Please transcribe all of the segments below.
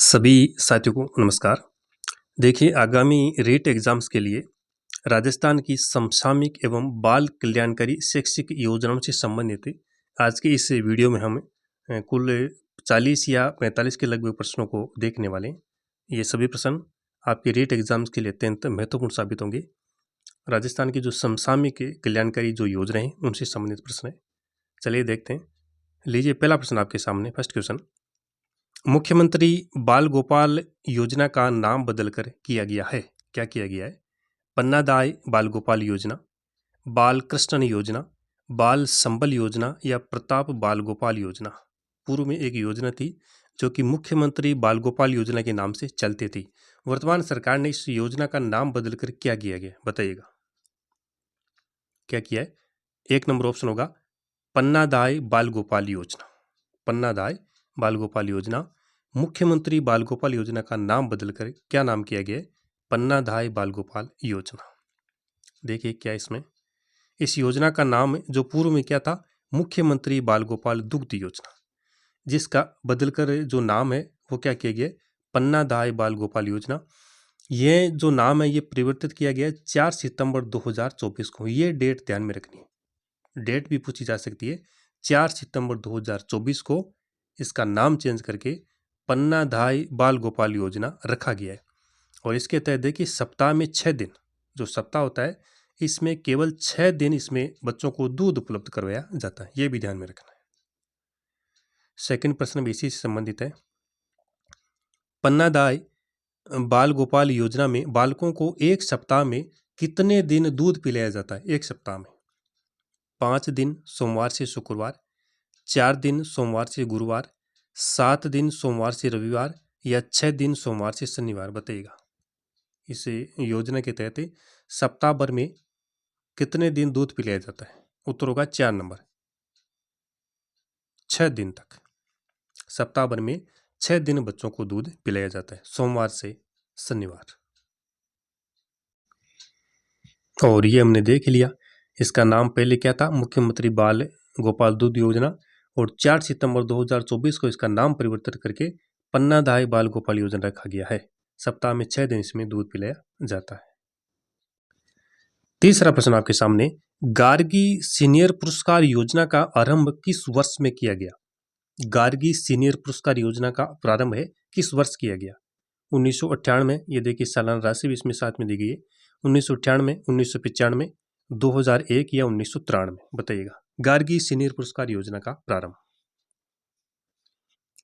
सभी साथियों को नमस्कार। देखिए, आगामी रीट एग्जाम्स के लिए राजस्थान की समसामयिक एवं बाल कल्याणकारी शैक्षिक योजनाओं से संबंधित आज के इस वीडियो में हम कुल 40 या 45 के लगभग प्रश्नों को देखने वाले हैं। ये सभी प्रश्न आपके रीट एग्जाम्स के लिए अत्यंत महत्वपूर्ण साबित होंगे। राजस्थान की जो समसामयिक कल्याणकारी जो योजनाएं हैं उनसे संबंधित प्रश्न है। चलिए देखते हैं। लीजिए, पहला प्रश्न आपके सामने, फर्स्ट क्वेश्चन। मुख्यमंत्री बाल गोपाल योजना का नाम बदलकर किया गया है। क्या किया गया है? पन्नादाय बाल गोपाल योजना, बाल कृष्णन योजना, बाल संबल योजना या प्रताप बाल गोपाल योजना। पूर्व में एक योजना थी जो कि मुख्यमंत्री बाल गोपाल योजना के नाम से चलती थी। वर्तमान सरकार ने इस योजना का नाम बदलकर क्या किया गया, बताइएगा क्या किया है। एक नंबर ऑप्शन होगा पन्नादाय बाल गोपाल योजना। पन्नादाय बाल गोपाल योजना। मुख्यमंत्री बाल गोपाल योजना का नाम बदलकर क्या नाम किया गया है? पन्नादाय बाल गोपाल योजना। देखिए क्या इसमें, इस योजना का नाम जो पूर्व में क्या था, मुख्यमंत्री बाल गोपाल दुग्ध योजना, जिसका बदलकर जो नाम है वो क्या किया गया? पन्नादाय बाल गोपाल योजना। ये जो नाम है ये परिवर्तित किया गया 4 सितंबर 2024 को। ये डेट ध्यान में रखनी है, डेट भी पूछी जा सकती है। 4 सितंबर 2024 को इसका नाम चेंज करके पन्नादाय बाल गोपाल योजना रखा गया है। और इसके तहत देखिए, सप्ताह में 6 दिन, जो सप्ताह होता है इसमें केवल 6 दिन इसमें बच्चों को दूध उपलब्ध करवाया जाता है। ये भी ध्यान में रखना है। सेकंड प्रश्न भी इसी से संबंधित है। पन्नादाय बाल गोपाल योजना में बालकों को एक सप्ताह में कितने दिन दूध पिलाया जाता है? एक सप्ताह में 5 दिन सोमवार से शुक्रवार, 4 दिन सोमवार से गुरुवार, 7 दिन सोमवार से रविवार या 6 दिन सोमवार से शनिवार। बताइएगा इस योजना के तहत सप्ताह भर में कितने दिन दूध पिलाया जाता है? उत्तर होगा 4 नंबर, 6 दिन तक। सप्ताह भर में 6 दिन बच्चों को दूध पिलाया जाता है, सोमवार से शनिवार। और ये हमने देख लिया, इसका नाम पहले क्या था? मुख्यमंत्री बाल गोपाल दूध योजना। और 4 सितंबर 2024 को इसका नाम परिवर्तित करके पन्नादाय बाल गोपाल योजना रखा गया है। सप्ताह में 6 दिन इसमें दूध पिलाया जाता है। तीसरा प्रश्न आपके सामने, गार्गी सीनियर पुरस्कार योजना का आरंभ किस वर्ष में किया गया? गार्गी सीनियर पुरस्कार योजना का प्रारंभ है किस वर्ष किया गया? 1998 में, ये देखिए सालाना राशि भी इसमें साथ में दी गई है। 1998, 1995, 2001 या 1993। बताइएगा गार्गी सीनियर पुरस्कार योजना का प्रारंभ।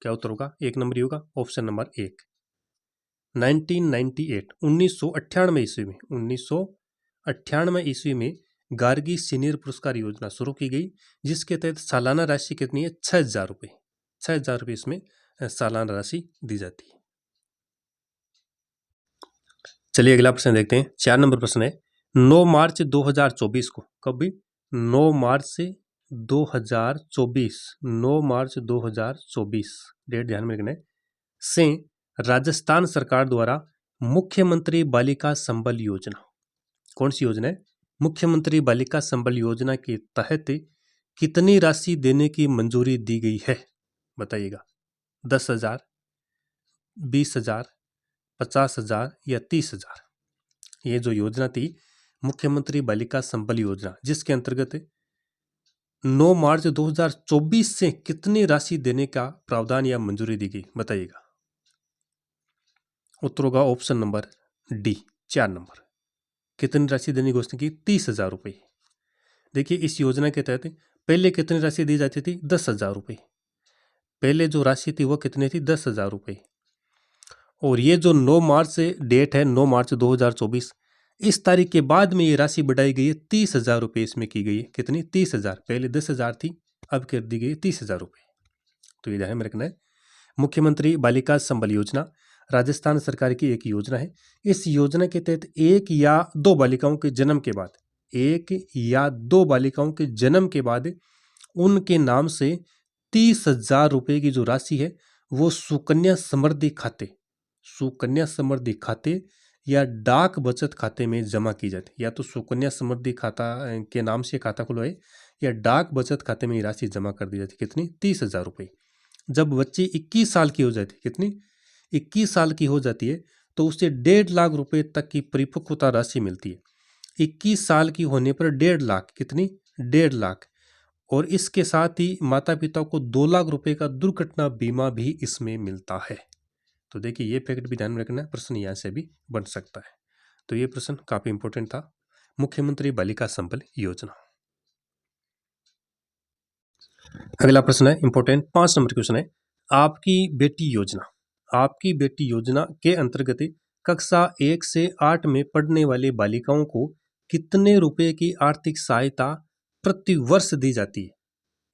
क्या उत्तर होगा? एक नंबर ही होगा, ऑप्शन नंबर 1, 1998, 1998 ईस्वी में। 1998 ईस्वी में गार्गी सीनियर पुरस्कार योजना शुरू की गई, जिसके तहत सालाना राशि कितनी है? 6,000 रुपये। 6,000 रुपये इसमें सालाना राशि दी जाती है। चलिए अगला प्रश्न देखते हैं। 4 नंबर प्रश्न है, 9 मार्च 2024 को, कब भी? 9 मार्च से 2024, 9 मार्च 2024 डेट ध्यान में रखना है, से राजस्थान सरकार द्वारा मुख्यमंत्री बालिका संबल योजना, कौन सी योजना है? मुख्यमंत्री बालिका संबल योजना के तहत कितनी राशि देने की मंजूरी दी गई है? बताइएगा 10,000, 20,000, 50,000 या 30,000। ये जो योजना थी मुख्यमंत्री बालिका संबल योजना, जिसके अंतर्गत 9 मार्च 2024 से कितनी राशि देने का प्रावधान या मंजूरी दी गई? बताइएगा। उत्तर होगा ऑप्शन नंबर डी, 4 नंबर। कितनी राशि देने की घोषणा की? 30,000 रुपये। देखिए इस योजना के तहत पहले कितनी राशि दी जाती थी? 10,000 रुपये। पहले जो राशि थी वो कितनी थी? 10,000 रुपये। और ये जो 9 मार्च से डेट है, 9 मार्च 2024, इस तारीख के बाद में ये राशि बढ़ाई गई है, 30,000 रुपये इसमें की गई है। कितनी? 30,000। पहले 10,000 थी, अब कर दी गई 30,000 रुपये। तो ये ध्यान में रखना है। मुख्यमंत्री बालिका संबल योजना राजस्थान सरकार की एक योजना है। इस योजना के तहत 1 या 2 बालिकाओं के जन्म के बाद, 1 या 2 बालिकाओं के जन्म के बाद उनके नाम से 30,000 रुपये की जो राशि है वो सुकन्या समृद्धि खाते, सुकन्या समृद्धि खाते या डाक बचत खाते में जमा की जाती है। या तो सुकन्या समृद्धि खाता के नाम से खाता खुलवाए या डाक बचत खाते में ये राशि जमा कर दी जाती है। कितनी? 30,000 रुपये। जब बच्ची 21 साल की हो जाती, कितनी? 21 साल की हो जाती है तो उसे 1.5 लाख रुपए तक की परिपक्वता राशि मिलती है। 21 साल की होने पर 1.5 लाख, कितनी? 1.5 लाख। और इसके साथ ही माता पिता को 2 लाख रुपए का दुर्घटना बीमा भी इसमें मिलता है। तो देखिए ये फैक्ट भी ध्यान में रखना है, प्रश्न यहाँ से भी बन सकता है। तो ये प्रश्न काफी इंपॉर्टेंट था। मुख्यमंत्री बालिका संबल योजना। अगला प्रश्न है इंपॉर्टेंट, 5 नंबर क्वेश्चन है, आपकी बेटी योजना। आपकी बेटी योजना के अंतर्गत कक्षा 1 से 8 में पढ़ने वाली बालिकाओं को कितने रुपए की आर्थिक सहायता प्रति वर्ष दी जाती है?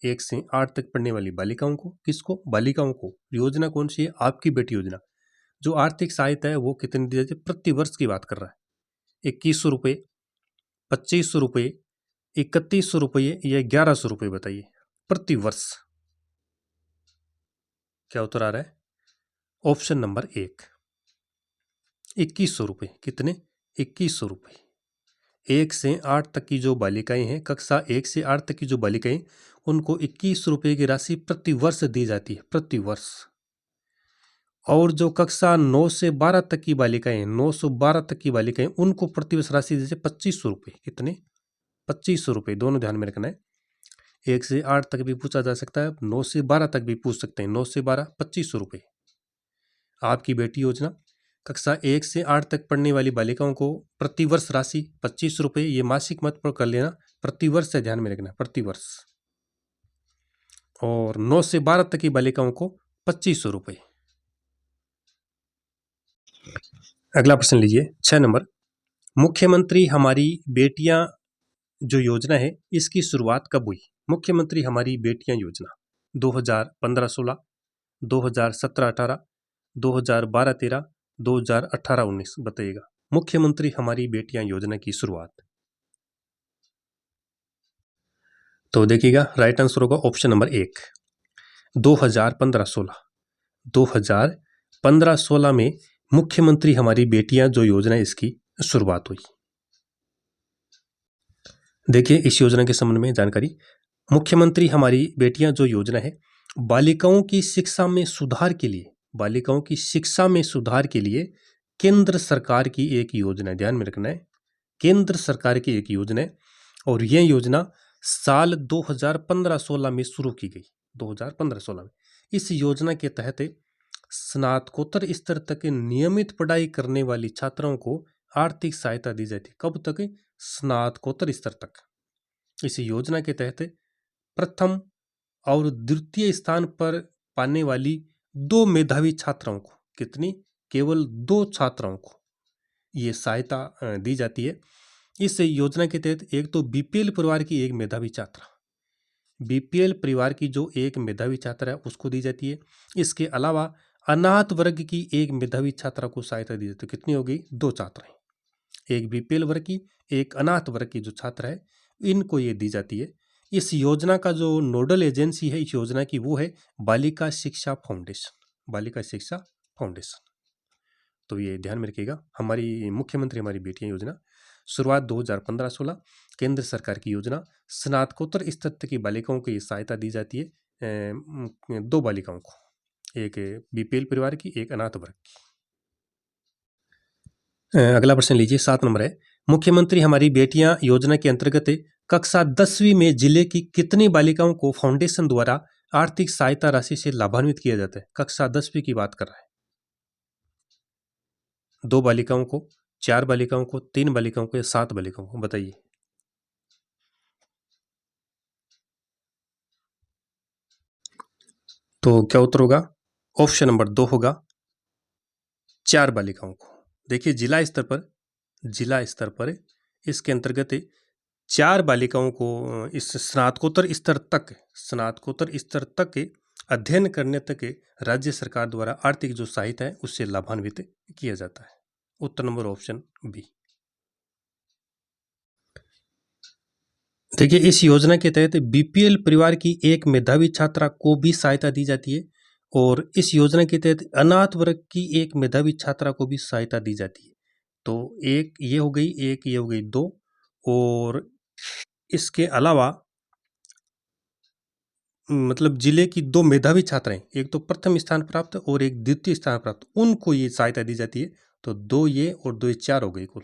1 से 8 तक पढ़ने वाली बालिकाओं को, किसको? बालिकाओं को। योजना कौन सी है? आपकी बेटी योजना। जो आर्थिक सहायता है वो कितनी दी जाती है? प्रति वर्ष की बात कर रहा है। 2100 रुपये, 2500 रुपये, 3100 रुपये या 1100 रुपये, बताइए प्रति वर्ष। क्या उत्तर आ रहा है? ऑप्शन नंबर 1, 2100 रुपये। कितने? 2100 रुपये। 1 से 8 तक की जो बालिकाएं हैं, कक्षा 1 से 8 तक की जो बालिकाएं, उनको 2100 रुपये की राशि प्रति वर्ष दी जाती है, प्रति वर्ष। और जो कक्षा 9 से 12 तक की बालिकाएं, 9 से 12 तक की बालिकाएं, उनको प्रति वर्ष राशि दी जाती है 2500 रुपये। कितने? 2500 रुपये। दोनों ध्यान में रखना है। 1 से 8 तक भी पूछा जा सकता है, 9 से 12 तक भी पूछ सकते हैं। 9 से 12 2500 रुपये। आपकी बेटी योजना, कक्षा 1 से 8 तक पढ़ने वाली बालिकाओं को प्रति वर्ष राशि 2500 रुपये। ये मासिक मत पर कर लेना, प्रति वर्ष से ध्यान में रखना, प्रति वर्ष। और 9 से 12 तक की बालिकाओं को 2500 रुपये। अगला प्रश्न लीजिए, 6 नंबर, मुख्यमंत्री हमारी बेटियां जो योजना है इसकी शुरुआत कब हुई? मुख्यमंत्री हमारी बेटियां योजना 2015-16, 2017-18, 2012-13, 2018-19, बताइएगा। मुख्यमंत्री हमारी बेटियां योजना की शुरुआत। तो देखिएगा राइट आंसर होगा ऑप्शन नंबर 1, 2015-16। 2015-16 में मुख्यमंत्री हमारी बेटियां जो योजना है इसकी शुरुआत हुई। देखिए इस योजना के संबंध में जानकारी, मुख्यमंत्री हमारी बेटियां जो योजना है बालिकाओं की शिक्षा में सुधार के लिए, बालिकाओं की शिक्षा में सुधार के लिए केंद्र सरकार की एक योजना है। ध्यान में रखना है, केंद्र सरकार की एक योजना है। और यह योजना साल 2015-16 में शुरू की गई, 2015-16 में। इस योजना के तहत स्नातकोत्तर स्तर तक नियमित पढ़ाई करने वाली छात्राओं को आर्थिक सहायता दी जाती है। कब तक? स्नातकोत्तर स्तर तक। इस योजना के तहत प्रथम और द्वितीय स्थान पर पाने वाली 2 मेधावी छात्राओं को, कितनी? केवल 2 छात्राओं को ये सहायता दी जाती है। इस योजना के तहत एक तो बीपीएल परिवार की एक मेधावी छात्रा, बीपीएल परिवार की जो एक मेधावी छात्रा है उसको दी जाती है। इसके अलावा अनाथ वर्ग की एक मेधावी छात्रा को सहायता दी जाती है। कितनी हो गई? 2 छात्राएं, एक बीपीएल वर्ग की, एक अनाथ वर्ग की जो छात्रा है, इनको ये दी जाती है। इस योजना का जो नोडल एजेंसी है इस योजना की वो है बालिका शिक्षा फाउंडेशन, बालिका शिक्षा फाउंडेशन। तो ये ध्यान में रखिएगा, हमारी मुख्यमंत्री हमारी बेटियां योजना शुरुआत 2015-16, केंद्र सरकार की योजना। स्नातकोत्तर स्तर तक की बालिकाओं को ये सहायता दी जाती है, 2 बालिकाओं को, एक बीपीएल परिवार की, एक अनाथ वर्ग की। अगला प्रश्न लीजिए, 7 नंबर है, मुख्यमंत्री हमारी बेटियां योजना के अंतर्गत कक्षा 10वीं में जिले की कितनी बालिकाओं को फाउंडेशन द्वारा आर्थिक सहायता राशि से लाभान्वित किया जाता है? कक्षा 10वीं की बात कर रहा है। 2 बालिकाओं को, 4 बालिकाओं को, 3 बालिकाओं को या 7 बालिकाओं को, बताइए। तो क्या उत्तर होगा? ऑप्शन नंबर 2 होगा, 4 बालिकाओं को। देखिए जिला स्तर पर इसके अंतर्गत 4 बालिकाओं को इस स्नातकोत्तर स्तर तक अध्ययन करने तक राज्य सरकार द्वारा आर्थिक जो सहायता है उससे लाभान्वित किया जाता है। उत्तर नंबर ऑप्शन बी। देखिए इस योजना के तहत बीपीएल परिवार की एक मेधावी छात्रा को भी सहायता दी जाती है और इस योजना के तहत अनाथ वर्ग की एक मेधावी छात्रा को भी सहायता दी जाती है। तो एक ये हो गई, एक ये हो गई, 2। और इसके अलावा मतलब जिले की 2 मेधावी छात्राएं, एक तो प्रथम स्थान प्राप्त और एक द्वितीय स्थान प्राप्त, उनको ये सहायता दी जाती है। तो 2 ये और 2 ये 4 हो गई कुल।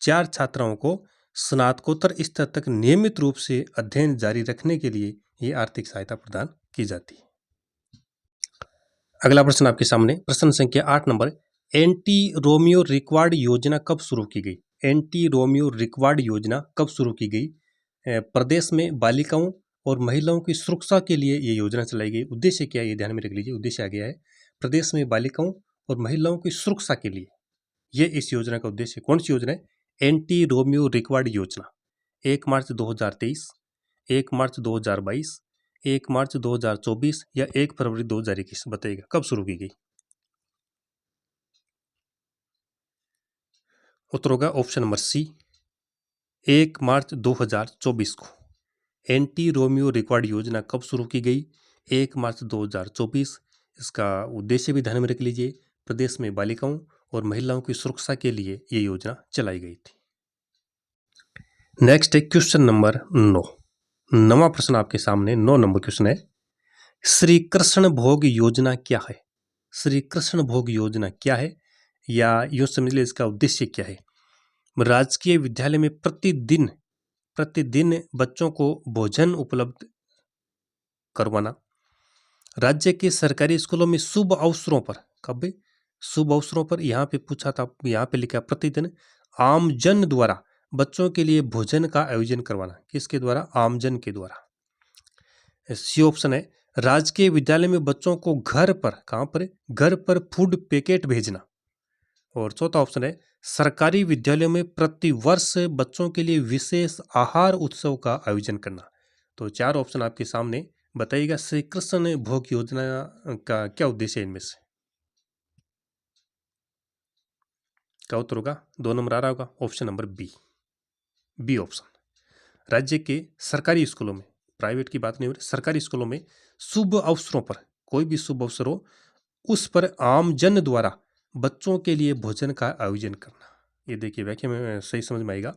4 छात्राओं को स्नातकोत्तर स्तर तक नियमित रूप से अध्ययन जारी रखने के लिए ये आर्थिक सहायता प्रदान की जाती है। अगला प्रश्न आपके सामने, प्रश्न संख्या 8 नंबर, एंटी रोमियो रिक्वार्ड योजना कब शुरू की गई? एंटी रोमियो रिक्वार्ड योजना कब शुरू की गई? प्रदेश में बालिकाओं और महिलाओं की सुरक्षा के लिए ये योजना चलाई गई। उद्देश्य क्या है ये ध्यान में रख लीजिए। उद्देश्य आ गया है, प्रदेश में बालिकाओं और महिलाओं की सुरक्षा के लिए ये इस योजना का उद्देश्य। कौन सी योजना है? एंटी रोमियो रिक्वार्ड योजना। 1 मार्च 2023, 1 मार्च 2022, 1 मार्च 2024 या 1 फरवरी 2021, बताइएगा कब शुरू की गई? उत्तर होगा ऑप्शन नंबर सी, 1 मार्च 2024 को। एंटी रोमियो रिक्वार्ड योजना कब शुरू की गई? 1 मार्च 2024। इसका उद्देश्य भी ध्यान में रख लीजिए, प्रदेश में बालिकाओं और महिलाओं की सुरक्षा के लिए ये योजना चलाई गई थी। नेक्स्ट है क्वेश्चन नंबर 9। 9वां प्रश्न आपके सामने, 9 नंबर क्वेश्चन है, श्री कृष्ण भोग योजना क्या है? श्री कृष्ण भोग योजना क्या है, या यूं समझ लीजिए इसका उद्देश्य क्या है? राजकीय विद्यालय में प्रतिदिन बच्चों को भोजन उपलब्ध करवाना, राज्य के सरकारी स्कूलों में शुभ अवसरों पर, कब शुभ अवसरों पर, यहाँ पे पूछा था, यहाँ पे लिखा प्रतिदिन आमजन द्वारा बच्चों के लिए भोजन का आयोजन करवाना। किसके द्वारा? आमजन के द्वारा। सी ऑप्शन है, राजकीय विद्यालय में बच्चों को घर पर, कहाँ पर? घर पर फूड पैकेट भेजना। और चौथा ऑप्शन है, सरकारी विद्यालयों में प्रतिवर्ष बच्चों के लिए विशेष आहार उत्सव का आयोजन करना। तो 4 ऑप्शन आपके सामने, बताइएगा श्री कृष्ण भोग योजना का क्या उद्देश्य है इनमें से? क्या उत्तर होगा? 2 नंबर आ रहा होगा, ऑप्शन नंबर बी ऑप्शन। राज्य के सरकारी स्कूलों में, प्राइवेट की बात नहीं हो रही, सरकारी स्कूलों में शुभ अवसरों पर, कोई भी शुभ अवसर हो उस पर आमजन द्वारा बच्चों के लिए भोजन का आयोजन करना। ये देखिए व्याख्या में सही समझ में आएगा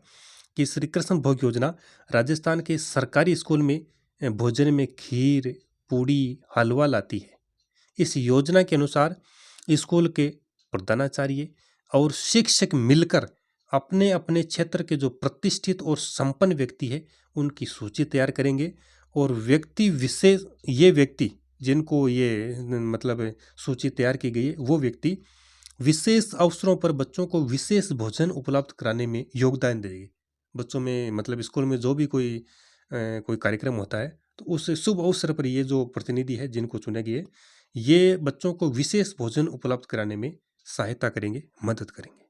कि श्री कृष्ण भोग योजना राजस्थान के सरकारी स्कूल में भोजन में खीर, पूड़ी, हलवा लाती है। इस योजना के अनुसार स्कूल के प्रधानाचार्य और शिक्षक मिलकर अपने अपने क्षेत्र के जो प्रतिष्ठित और संपन्न व्यक्ति है उनकी सूची तैयार करेंगे, और व्यक्ति विशेष, ये व्यक्ति जिनको ये मतलब सूची तैयार की गई है, वो व्यक्ति विशेष अवसरों पर बच्चों को विशेष भोजन उपलब्ध कराने में योगदान देंगे। बच्चों में मतलब स्कूल में जो भी कोई कार्यक्रम होता है तो उस शुभ अवसर पर ये जो प्रतिनिधि है जिनको चुना गया है, ये बच्चों को विशेष भोजन उपलब्ध कराने में सहायता करेंगे, मदद करेंगे।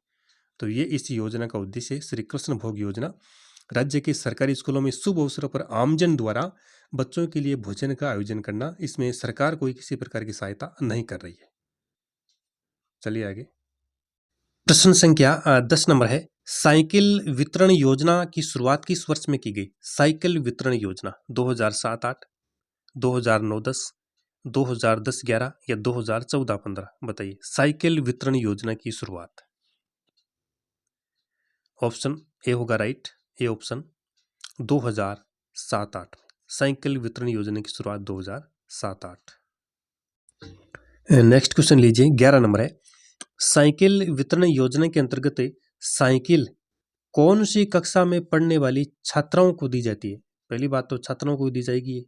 तो ये इस योजना का उद्देश्य है, श्री कृष्ण भोग योजना। राज्य के सरकारी स्कूलों में शुभ अवसरों पर आमजन द्वारा बच्चों के लिए भोजन का आयोजन करना। इसमें सरकार कोई किसी प्रकार की सहायता नहीं कर रही है। चलिए आगे, प्रश्न संख्या 10 नंबर है, साइकिल वितरण योजना की शुरुआत किस वर्ष में की गई? साइकिल वितरण योजना 2007-8, 2009-10, 2010-11 या 2014-15, बताइए साइकिल वितरण योजना की शुरुआत। ऑप्शन ए होगा राइट, ए ऑप्शन 2007-8 में साइकिल वितरण योजना की शुरुआत 2007-8। नेक्स्ट क्वेश्चन लीजिए, 11 नंबर है, साइकिल वितरण योजना के अंतर्गत साइकिल कौन सी कक्षा में पढ़ने वाली छात्राओं को दी जाती है? पहली बात तो छात्राओं को दी जाएगी,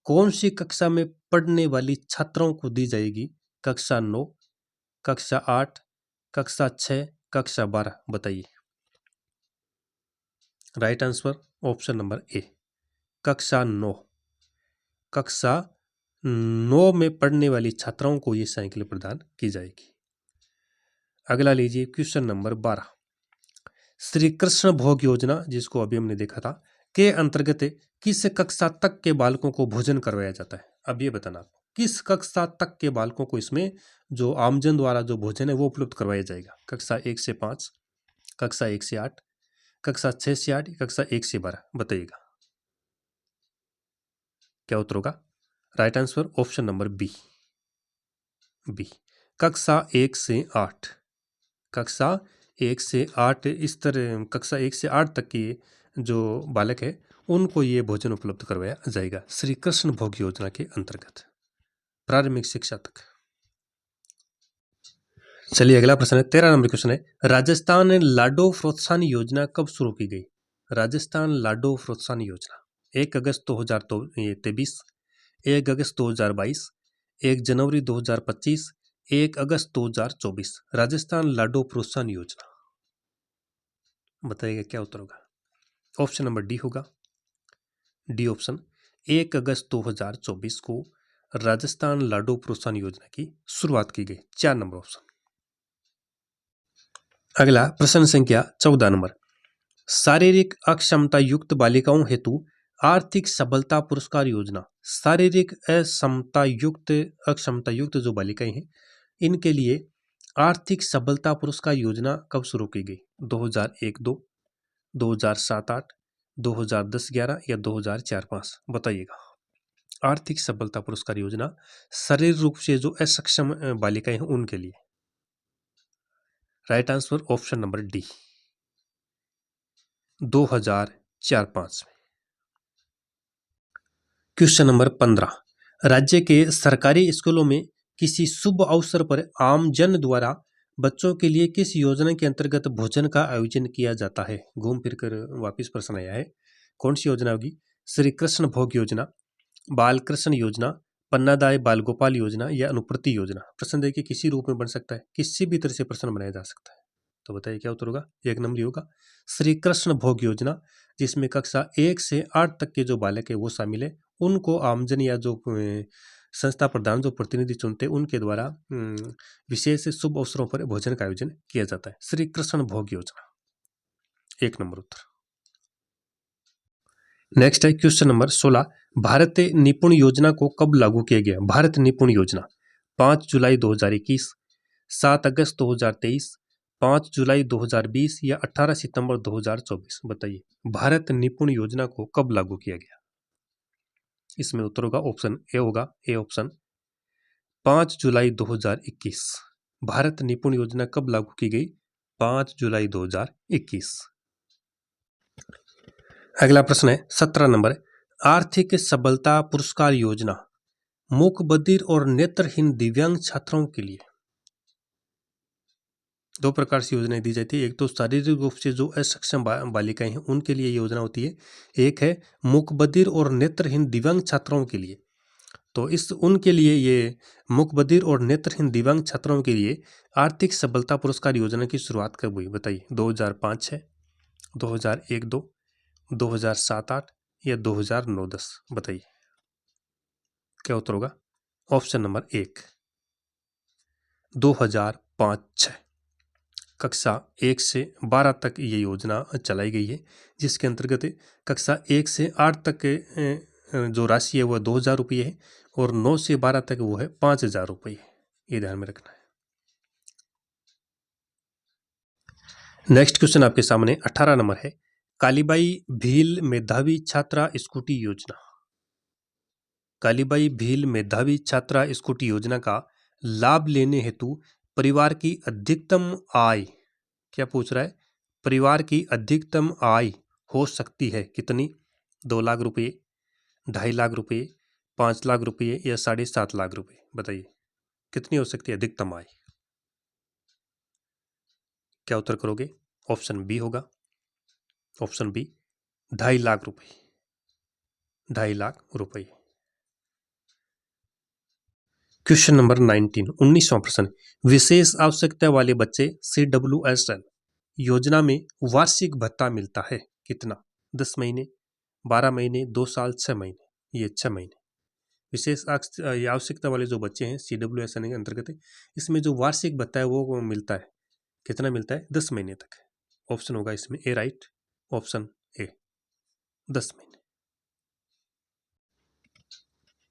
कौन सी कक्षा में पढ़ने वाली छात्राओं को दी जाएगी? कक्षा 9, कक्षा 8, कक्षा 6, कक्षा 12, बताइए। Right answer option number A, कक्षा 9। कक्षा 9 में पढ़ने वाली छात्राओं को ये साइकिल प्रदान की जाएगी। अगला लीजिए क्वेश्चन नंबर 12, श्री कृष्ण भोग योजना जिसको अभी हमने देखा था के अंतर्गत किस कक्षा तक के बालकों को भोजन करवाया जाता है? अब ये बताना आपको किस कक्षा तक के बालकों को इसमें जो आमजन द्वारा जो भोजन है वो उपलब्ध करवाया जाएगा? कक्षा 1 से 5, कक्षा 1 से 8, कक्षा 6 से 8, कक्षा 1 से 12, बताइएगा क्या उत्तर होगा? Right answer option number B, कक्षा 1 से 8। कक्षा 1 से 8 इस तरह कक्षा 1 से 8 तक की जो बालक है उनको ये भोजन उपलब्ध करवाया जाएगा श्री कृष्ण भोग योजना के अंतर्गत, प्रारंभिक शिक्षा तक। चलिए अगला प्रश्न है, 13 नंबर क्वेश्चन है, राजस्थान लाडो प्रोत्साहन योजना कब शुरू की गई? राजस्थान लाडो प्रोत्साहन योजना 1 अगस्त 2023, 1 अगस्त 2022, 1 जनवरी 2025, 1 अगस्त 2024। राजस्थान लाडो प्रोत्साहन योजना, बताइएगा क्या उत्तर होगा? ऑप्शन नंबर डी होगा, डी ऑप्शन, 1 अगस्त 2024 को राजस्थान लाडो प्रोत्साहन योजना की शुरुआत की गई। 4 नंबर ऑप्शन। अगला प्रश्न संख्या 14 नंबर, शारीरिक अक्षमता युक्त बालिकाओं हेतु आर्थिक सबलता पुरस्कार योजना। शारीरिक अक्षमता युक्त जो बालिकाएं हैं इनके लिए आर्थिक सबलता पुरस्कार योजना कब शुरू की गई? 2001-2, 2007-8, 2010-11 या 2004-5? बताइएगा। आर्थिक सबलता पुरस्कार योजना शारीरिक रूप से जो असक्षम बालिकाएं हैं उनके लिए। Right answer option number D, 2004-5 में। क्वेश्चन नंबर 15, राज्य के सरकारी स्कूलों में किसी शुभ अवसर पर आमजन द्वारा बच्चों के लिए किस योजना के अंतर्गत भोजन का आयोजन किया जाता है? घूम फिर कर वापिस प्रश्न आया है, कौन सी योजना होगी? श्री कृष्ण भोग योजना, बाल कृष्ण योजना, पन्नादाय बाल गोपाल योजना या अनुप्रति योजना? प्रश्न देखिए किसी रूप में बन सकता है, किसी भी तरह से प्रश्न बनाया जा सकता है, तो बताइए क्या उत्तर होगा? 1 नंबर होगा श्री कृष्ण भोग योजना, जिसमें कक्षा 1 से 8 तक के जो बालक है वो शामिल है। उनको आमजन या जो संस्था प्रधान जो प्रतिनिधि चुनते हैं उनके द्वारा विशेष शुभ अवसरों पर भोजन का आयोजन किया जाता है। श्री कृष्ण भोग योजना, 1 नंबर उत्तर। नेक्स्ट है क्वेश्चन नंबर 16, भारत निपुण योजना को कब लागू किया गया? भारत निपुण योजना 5 जुलाई 2021, 7 अगस्त 2023, 5 जुलाई 2020 या 18 सितंबर 2024? बताइए भारत निपुण योजना को कब लागू किया गया? इसमें उत्तर होगा ऑप्शन ए होगा, ए ऑप्शन, 5 जुलाई 2021। भारत निपुण योजना कब लागू की गई? 5 जुलाई 2021। अगला प्रश्न है 17 नंबर, आर्थिक सबलता पुरस्कार योजना मूक बधिर और नेत्रहीन दिव्यांग छात्रों के लिए 2 प्रकार से योजनाएं दी जाती है। एक तो शारीरिक रूप से जो असक्षम बालिकाएं हैं उनके लिए योजना होती है, एक है मूक बधिर और नेत्रहीन दिव्यांग छात्राओं के लिए। तो उनके लिए ये मूक बधिर और नेत्रहीन दिव्यांग छात्रों के लिए आर्थिक सबलता पुरस्कार योजना की शुरुआत कब हुई? बताइए 2005 है, 2001-2, 2007-8 या 2009-10? बताइए क्या उत्तर होगा? Option number 1, 2005-6। कक्षा 1 से 12 तक ये योजना चलाई गई है, जिसके अंतर्गत कक्षा 1 से 8 तक के जो राशि है वह 2000 रुपये है और 9 से 12 तक वो है 5000 रुपये। ये ध्यान में रखना है। नेक्स्ट क्वेश्चन आपके सामने 18 नंबर है, कालीबाई भील मेधावी छात्रा स्कूटी योजना। कालीबाई भील मेधावी छात्रा स्कूटी योजना का लाभ लेने हेतु परिवार की अधिकतम आय, क्या पूछ रहा है? परिवार की अधिकतम आय हो सकती है कितनी? 2 लाख रुपये, 2.5 लाख रुपये, 5 लाख रुपये या 7.5 लाख रुपये? बताइए कितनी हो सकती है अधिकतम आय? क्या उत्तर करोगे? ऑप्शन बी होगा, ऑप्शन बी, 2.5 लाख रुपये, 2.5 लाख रुपये। क्वेश्चन नंबर 19, 19वां प्रश्न, विशेष आवश्यकता वाले बच्चे CWSL योजना में वार्षिक भत्ता मिलता है कितना? 10 महीने, 12 महीने, 2 साल, 6 महीने? ये 6 महीने। विशेष आवश्यकता वाले जो बच्चे हैं CWSL के अंतर्गत है, इसमें जो वार्षिक भत्ता है वो मिलता है, कितना मिलता है? 10 महीने तक। ऑप्शन होगा इसमें ए राइट, ऑप्शन ए 10 महीने।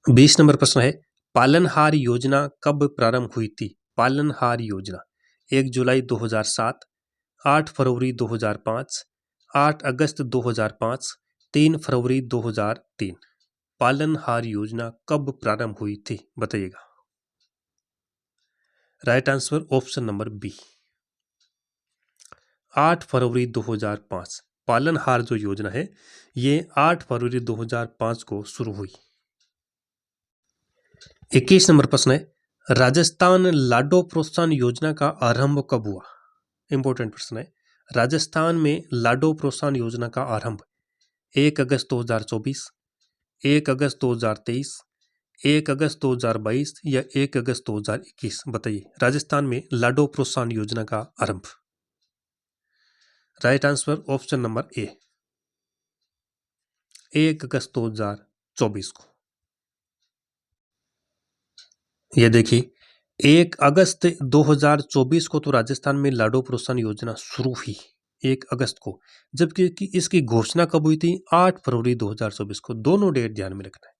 20 नंबर प्रश्न है, पालनहार योजना कब प्रारंभ हुई थी? पालनहार योजना 1 जुलाई 2007, 8 फरवरी 2005, 8 अगस्त 2005, 3 फरवरी 2003? पालनहार योजना कब प्रारंभ हुई थी? बताइएगा। Right answer option number B, 8 फरवरी 2005। पालनहार जो योजना है ये 8 फरवरी 2005 को शुरू हुई। 21 नंबर प्रश्न है, राजस्थान लाडो प्रोत्साहन योजना का आरंभ कब हुआ? इंपॉर्टेंट प्रश्न है। राजस्थान में लाडो प्रोत्साहन योजना का आरंभ 1 अगस्त 2024, 1 अगस्त 2023, 1 अगस्त 2022 या 1 अगस्त 2021? बताइए, राजस्थान में लाडो प्रोत्साहन योजना का आरंभ। Right answer option number A, 1 अगस्त 2024 को। ये देखिए, 1 अगस्त 2024 को तो राजस्थान में लाडो प्रोत्साहन योजना शुरू हुई 1 अगस्त को, जबकि इसकी घोषणा कब हुई थी? 8 फरवरी 2024 को। दोनों डेट ध्यान में रखना है।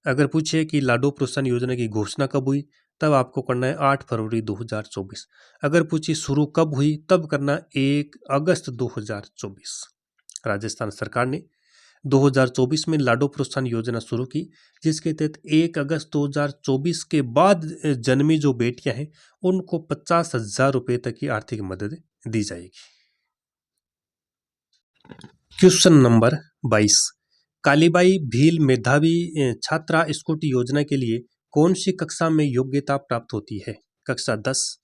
अगर पूछे कि लाडो प्रोत्साहन योजना की घोषणा कब हुई, तब आपको करना है 8 फरवरी 2024। अगर पूछी शुरू कब हुई, तब करना 1 अगस्त 2024। राजस्थान सरकार ने 2024 में लाडो प्रोत्साहन योजना शुरू की, जिसके तहत 1 अगस्त 2024 के बाद जन्मी जो बेटियां हैं उनको 50,000 रुपये तक की आर्थिक मदद दी जाएगी। क्वेश्चन नंबर 22, कालीबाई भील मेधावी छात्रा स्कूटी योजना के लिए कौन सी कक्षा में योग्यता प्राप्त होती है? कक्षा 10,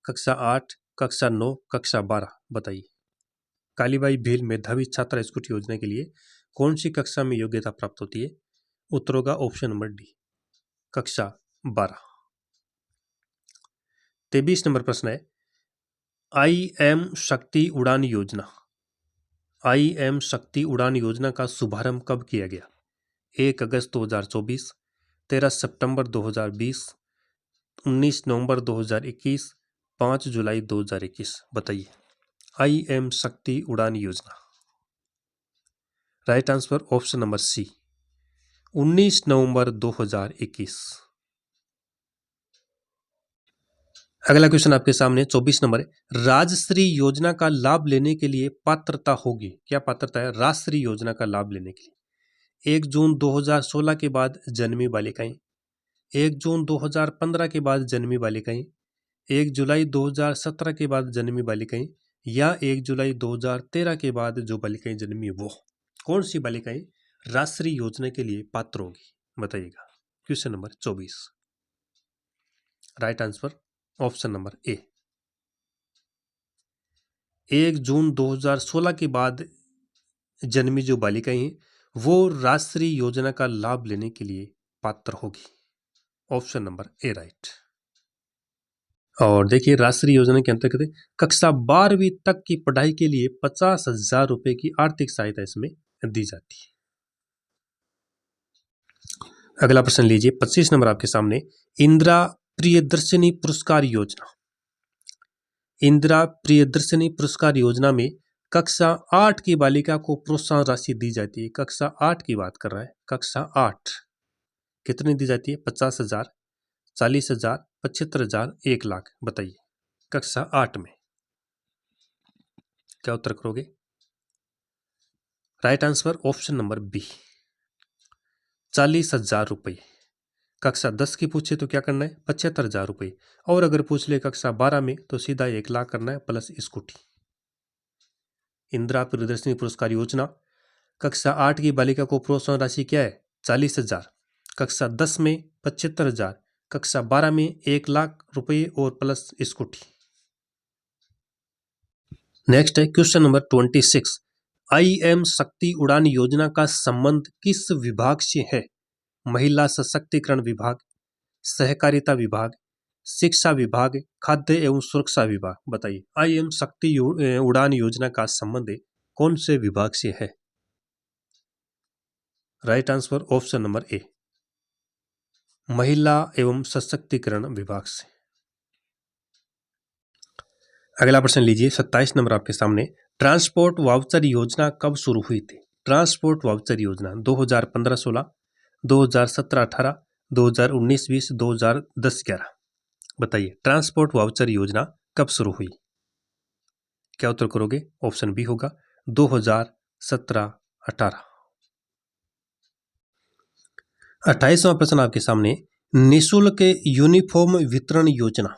कक्षा 8, कक्षा 9, कक्षा 12? बताइए, कालीबाई भील मेधावी छात्रा स्कूटी योजना के लिए कौन सी कक्षा में योग्यता प्राप्त होती है? उत्तर होगा ऑप्शन नंबर डी, कक्षा 12। 23 नंबर प्रश्न है, IM शक्ति उड़ान योजना, IM शक्ति उड़ान योजना का शुभारंभ कब किया गया? 1 अगस्त 2024, 13 सितंबर 2020, 19 नवंबर 2021, 5 जुलाई 2021? बताइए, IM शक्ति उड़ान योजना। Right answer option number C, 19 नवंबर 2021। अगला क्वेश्चन आपके सामने 24 नंबर है, राजश्री योजना का लाभ लेने के लिए पात्रता होगी। क्या पात्रता है राजश्री योजना का लाभ लेने के लिए? 1 जून 2016 के बाद जन्मी बालिकाएं, 1 जून 2015 के बाद जन्मी बालिकाएं, 1 जुलाई 2017 के बाद जन्मी बालिकाएं या 1 जुलाई 2013 के बाद जो बालिकाएं जन्मी, वो कौन सी बालिकाएं राजश्री योजना के लिए पात्र होंगी? बताइएगा। Question number 24। Right answer option number A, 1 जून 2016 के बाद जन्मी जो बालिकाएं हैं वो राजश्री योजना का लाभ लेने के लिए पात्र होगी। Option number A right. और देखिए, राजश्री योजना के अंतर्गत कक्षा 12वीं तक की पढ़ाई के लिए 50,000 रुपए की आर्थिक सहायता इसमें दी जाती है। अगला प्रश्न लीजिए, 25 नंबर आपके सामने, इंदिरा प्रियदर्शनी पुरस्कार योजना, इंदिरा प्रियदर्शनी पुरस्कार योजना में कक्षा 8 की बालिका को प्रोत्साहन राशि दी जाती है। कक्षा 8 की बात कर रहा है, कक्षा 8 कितनी दी जाती है? 50,000, 40,000, 75,000, 1 लाख? बताइए, कक्षा 8 में क्या उत्तर करोगे? Right answer option number B, 40,000 रुपये। कक्षा 10 की पूछे तो क्या करना है? 75,000 रुपये। और अगर पूछ ले कक्षा 12 में तो सीधा 1 लाख करना है प्लस स्कूटी। इंदिरा प्रियदर्शनी पुरस्कार योजना, कक्षा 8 की बालिका को प्रोत्साहन राशि क्या है? 40,000, कक्षा 10 में 75,000, कक्षा 12 में 1 लाख रुपये और प्लस स्कूटी। नेक्स्ट है क्वेश्चन नंबर 26, IM शक्ति उड़ान योजना का संबंध किस विभाग से है? महिला सशक्तिकरण विभाग, सहकारिता विभाग, शिक्षा विभाग, खाद्य एवं सुरक्षा विभाग? बताइए, IM शक्ति उड़ान योजना का संबंध कौन से विभाग से है? Right answer option number A, महिला एवं सशक्तिकरण विभाग से। अगला प्रश्न लीजिए, 27 नंबर आपके सामने, ट्रांसपोर्ट वाउचर योजना कब शुरू हुई थी? ट्रांसपोर्ट वाउचर योजना 2015-16, 2017-18, 2019-20, 2010-11? बताइए, ट्रांसपोर्ट वाउचर योजना कब शुरू हुई? क्या उत्तर करोगे? ऑप्शन बी होगा 2017-18। 28वां प्रश्न आपके सामने, निःशुल्क यूनिफॉर्म वितरण योजना,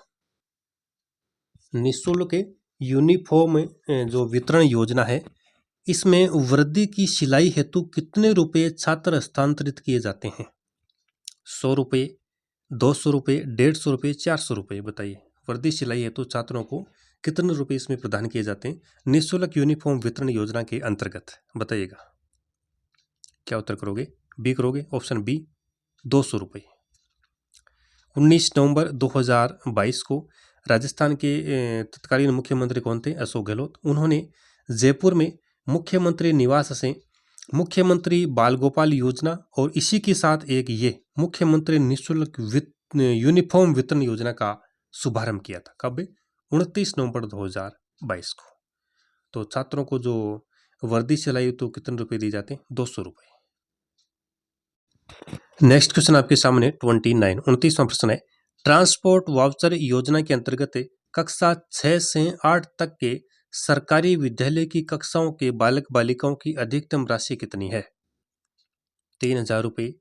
निःशुल्क यूनिफॉर्म जो वितरण योजना है इसमें वृद्धि की सिलाई हेतु कितने रुपए छात्र हस्तांतरित किए जाते हैं? 100 रुपये, 200 रुपये, 150 रुपये, 400 रुपये। बताइए, वर्दी सिलाई हेतु छात्रों को कितने रुपए इसमें प्रदान किए जाते हैं निःशुल्क यूनिफॉर्म वितरण योजना के अंतर्गत? बताइएगा, क्या उत्तर करोगे? बी करोगे? ऑप्शन बी, 200 रुपये। 19 नवंबर 2022 को राजस्थान के तत्कालीन मुख्यमंत्री कौन थे? अशोक गहलोत। उन्होंने जयपुर में मुख्यमंत्री निवास से मुख्यमंत्री बाल गोपाल योजना और इसी के साथ एक ये मुख्यमंत्री निःशुल्क यूनिफॉर्म वितरण योजना का शुभारंभ किया था। कब? 29 नवंबर 2022 को। तो छात्रों को जो वर्दी सिलाई तो कितने रुपए दिए जाते हैं? 200 रुपये। नेक्स्ट क्वेश्चन आपके सामने 29वां प्रश्न है, ट्रांसपोर्ट वाउचर योजना के अंतर्गत कक्षा 6 से 8 तक के सरकारी विद्यालय की कक्षाओं के बालक बालिकाओं की अधिकतम राशि कितनी है? 3,000 रुपये,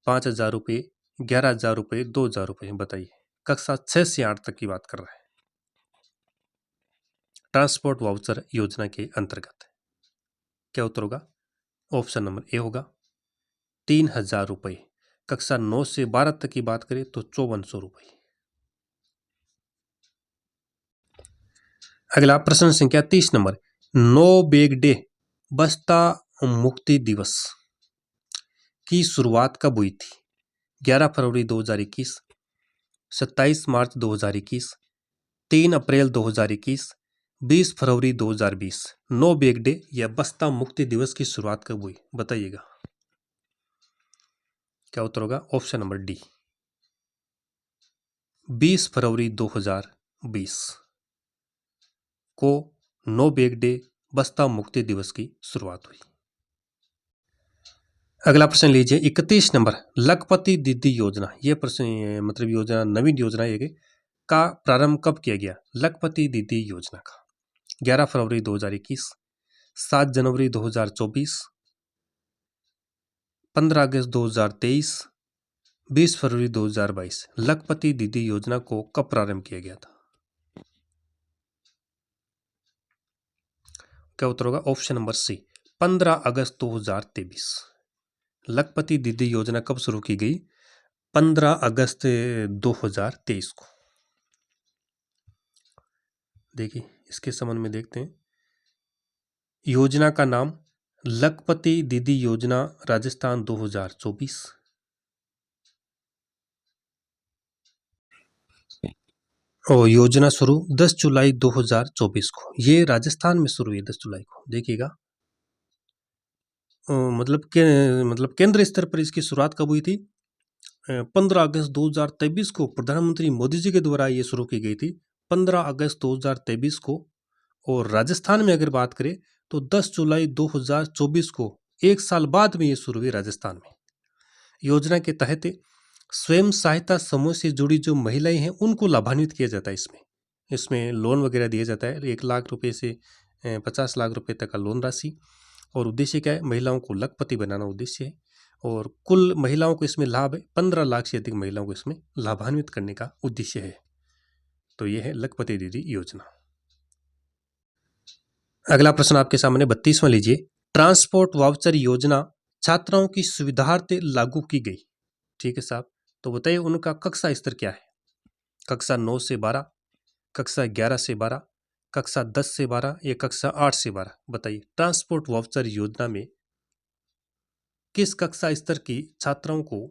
5,000 रुपये, 11,000 रुपये, 2,000 रुपये। बताइए, कक्षा 6 से 8 तक की बात कर रहा है ट्रांसपोर्ट वाउचर योजना के अंतर्गत। क्या उत्तर होगा? ऑप्शन नंबर ए होगा, 3,000 रुपये। कक्षा 9 से 12 तक की बात करें तो 5400 रुपये। अगला प्रश्न संख्या 30 नंबर, नो बैग डे बस्ता मुक्ति दिवस की शुरुआत कब हुई थी? 11 फरवरी 2021, 27 मार्च 2021, 3 अप्रैल 2021, 20 फरवरी 2020। नो बैग डे या बस्ता मुक्ति दिवस की शुरुआत कब हुई? बताइएगा, क्या उत्तर होगा? ऑप्शन नंबर डी, 20 फरवरी 2020 को नो बैग डे बस्ता मुक्ति दिवस की शुरुआत हुई। अगला प्रश्न लीजिए 31 नंबर, लखपति दीदी योजना, यह प्रश्न मतलब योजना नवीन योजना है का प्रारंभ कब किया गया? लखपति दीदी योजना का 11 फरवरी 2021, 7 जनवरी 2024, 15 अगस्त 2023, 20 फरवरी 2022। लखपति दीदी योजना को कब प्रारंभ किया गया था? क्या उत्तर होगा? ऑप्शन नंबर सी, 15 अगस्त 2023। लखपति दीदी योजना कब शुरू की गई? 15 अगस्त 2023 को। देखिए, इसके संबंध में देखते हैं। योजना का नाम लखपति दीदी योजना राजस्थान 2024। और योजना शुरू 10 जुलाई 2024 को। ये राजस्थान में शुरू हुई 10 जुलाई को। देखिएगा, मतलब केंद्र स्तर पर इसकी शुरुआत कब हुई थी? 15 अगस्त 2023 को प्रधानमंत्री मोदी जी के द्वारा ये शुरू की गई थी, 15 अगस्त 2023 को। और राजस्थान में अगर बात करें तो 10 जुलाई 2024 को, एक साल बाद में ये शुरू हुई राजस्थान में। योजना के तहत स्वयं सहायता समूह से जुड़ी जो महिलाएं हैं उनको लाभान्वित किया जाता है। इसमें लोन वगैरह दिया जाता है, 1 लाख रुपए से 50 लाख रुपए तक का लोन राशि। और उद्देश्य क्या है? महिलाओं को लखपति बनाना उद्देश्य है। और कुल महिलाओं को इसमें लाभ है, 15 लाख से अधिक महिलाओं को इसमें लाभान्वित करने का उद्देश्य है। तो यह है लखपति दीदी योजना। अगला प्रश्न आपके सामने 32वां लीजिए, ट्रांसपोर्ट वाउचर योजना छात्राओं की सुविधार्थ लागू की गई। ठीक है साहब, तो बताइए उनका कक्षा स्तर क्या है? कक्षा 9 से 12, कक्षा 11 से 12, कक्षा 10 से 12 या कक्षा 8 से 12? बताइए, ट्रांसपोर्ट वाउचर योजना में किस कक्षा स्तर की छात्राओं को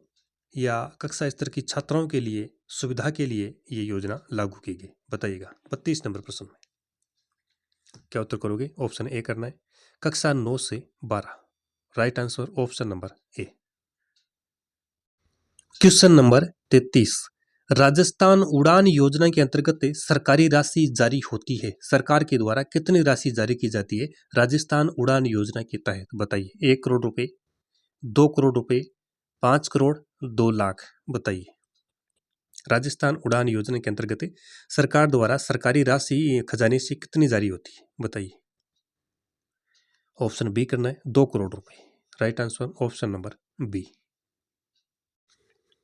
या कक्षा स्तर की छात्राओं के लिए सुविधा के लिए ये योजना लागू की गई? बताइएगा 32 नंबर प्रश्न में। क्या उत्तर करोगे? ऑप्शन ए करना है, कक्षा 9 से 12। Right answer option number A. Question number 33, Rajasthan उड़ान योजना के अंतर्गत सरकारी राशि जारी होती है। सरकार के द्वारा कितनी राशि जारी की जाती है राजस्थान उड़ान योजना के तहत? बताइए, 1 करोड़ रुपए, 2 करोड़ रुपए, 5 करोड़, 2 लाख? बताइए, राजस्थान उड़ान योजना के अंतर्गत सरकार द्वारा सरकारी राशि खजाने से कितनी जारी होती है? बताइए, ऑप्शन बी करना है, 2 करोड़ रुपए। Right answer option number B.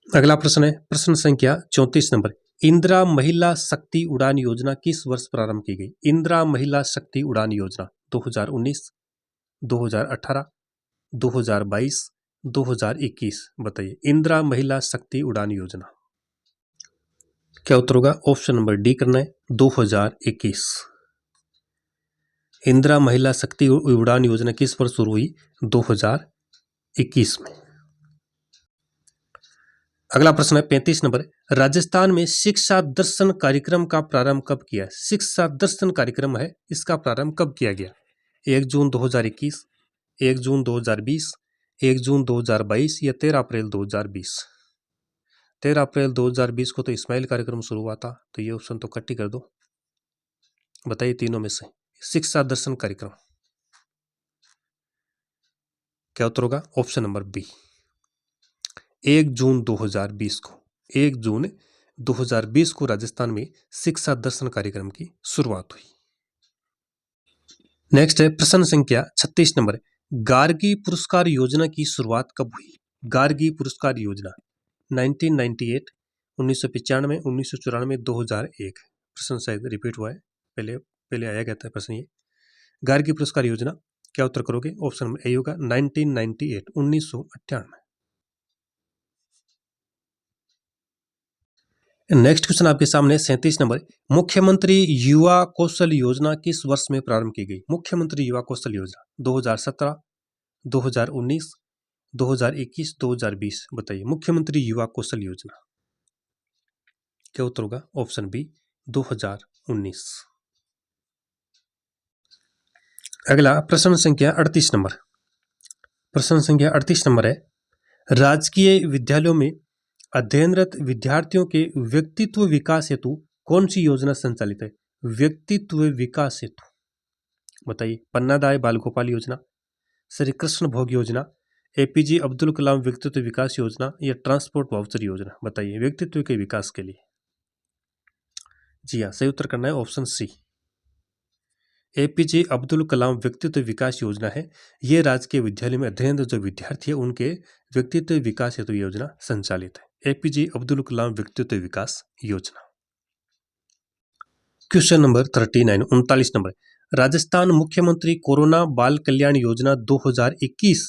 अगला प्रश्न है प्रश्न संख्या 34 नंबर, इंदिरा महिला शक्ति उड़ान योजना किस वर्ष प्रारंभ की गई? इंदिरा महिला शक्ति उड़ान योजना 2019, 2018, 2022, 2021? बताइए। इंदिरा महिला शक्ति उड़ान योजना। क्या उत्तर होगा? ऑप्शन नंबर डी करना है, 2021। इंदिरा महिला शक्ति उड़ान योजना किस वर्ष शुरू हुई? 2021 में। अगला प्रश्न है 35 नंबर। राजस्थान में शिक्षा दर्शन कार्यक्रम का प्रारंभ कब किया? शिक्षा दर्शन कार्यक्रम है, इसका प्रारंभ कब किया गया? 1 जून 2021, 1 जून 2020, 1 जून 2022 या 13 अप्रैल 2020? 13 अप्रैल 2020 को तो इस्माइल कार्यक्रम शुरू हुआ था, तो ये ऑप्शन तो कट ही कर दो। बताइए तीनों में से शिक्षा दर्शन कार्यक्रम। क्या उत्तर होगा? ऑप्शन नंबर बी, 1 जून 2020 को। 1 जून 2020 को राजस्थान में शिक्षा दर्शन कार्यक्रम की शुरुआत हुई। नेक्स्ट है प्रश्न संख्या 36 नंबर। गार्गी पुरस्कार योजना की शुरुआत कब हुई? गार्गी पुरस्कार योजना 1998, 1995, 1994, 2001? प्रश्न शायद रिपीट हुआ है, पहले आया गया था प्रश्न ये। गार्गी पुरस्कार योजना, क्या उत्तर करोगे? ऑप्शन नंबर ए होगा 1998, 1998। नेक्स्ट क्वेश्चन आपके सामने 37 नंबर। मुख्यमंत्री युवा कौशल योजना किस वर्ष में प्रारंभ की गई? मुख्यमंत्री युवा कौशल योजना 2017, 2019, 2021, 2020? बताइए। मुख्यमंत्री युवा कौशल योजना, क्या उत्तर होगा? Option B, 2019। अगला प्रश्न संख्या 38 नंबर। प्रश्न संख्या 38 नंबर है, राजकीय विद्यालयों में अध्ययनरत विद्यार्थियों के व्यक्तित्व विकास हेतु कौन सी योजना संचालित है? व्यक्तित्व विकास हेतु बताइए। पन्नादाय बाल गोपाल योजना, श्री कृष्ण भोग योजना, एपीजे अब्दुल कलाम व्यक्तित्व विकास योजना या ट्रांसपोर्ट वाउचर योजना? बताइए। व्यक्तित्व के विकास के लिए। जी हाँ, सही उत्तर करना है option C, APJ Abdul Kalam व्यक्तित्व विकास योजना है। ये राजकीय विद्यालय में अध्ययनरत जो विद्यार्थी है उनके व्यक्तित्व विकास हेतु योजना संचालित है। एपीजे अब्दुल कलाम व्यक्तित्व विकास योजना। Question number 39, 39 number. राजस्थान मुख्यमंत्री कोरोना बाल कल्याण योजना 2021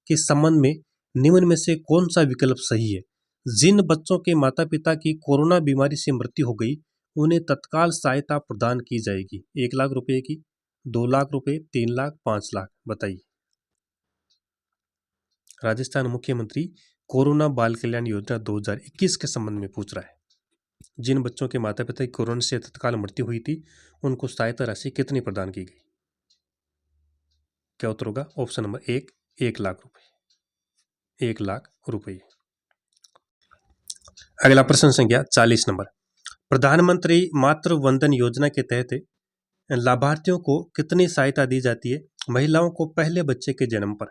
के संबंध में निम्न में से कौन सा विकल्प सही है? जिन बच्चों के माता पिता की कोरोना बीमारी से मृत्यु हो गई उन्हें तत्काल सहायता प्रदान की जाएगी। 1 लाख रुपए की, 2 लाख रुपए, 3 लाख, 5 लाख? बताइए। राजस्थान मुख्यमंत्री कोरोना बाल कल्याण योजना 2021 के संबंध में पूछ रहा है। जिन बच्चों के माता पिता की कोरोना से तत्काल मृत्यु हुई थी उनको सहायता राशि कितनी प्रदान की गई? क्या उत्तर होगा? ऑप्शन नंबर 1, 1 लाख रुपए। 1 लाख रुपए। अगला प्रश्न संख्या 40 नंबर। प्रधानमंत्री मातृ वंदन योजना के तहत लाभार्थियों को कितनी सहायता दी जाती है महिलाओं को पहले बच्चे के जन्म पर?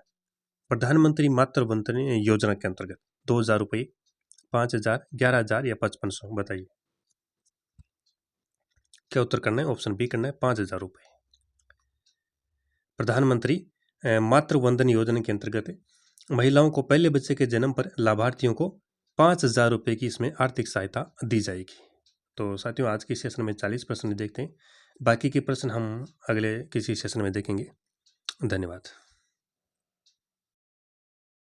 प्रधानमंत्री मातृ वंदन योजना के अंतर्गत 2,000 रुपये, 5,000, 11,000 या 5,500? बताइए। क्या उत्तर करना है? ऑप्शन बी करना है, 5,000 रुपये। प्रधानमंत्री मातृ वंदन योजना के अंतर्गत महिलाओं को पहले बच्चे के जन्म पर लाभार्थियों को 5,000 रुपये की इसमें आर्थिक सहायता दी जाएगी। तो साथियों, आज के सेशन में 40 प्रश्न देखते हैं, बाकी के प्रश्न हम अगले किसी सेशन में देखेंगे। धन्यवाद।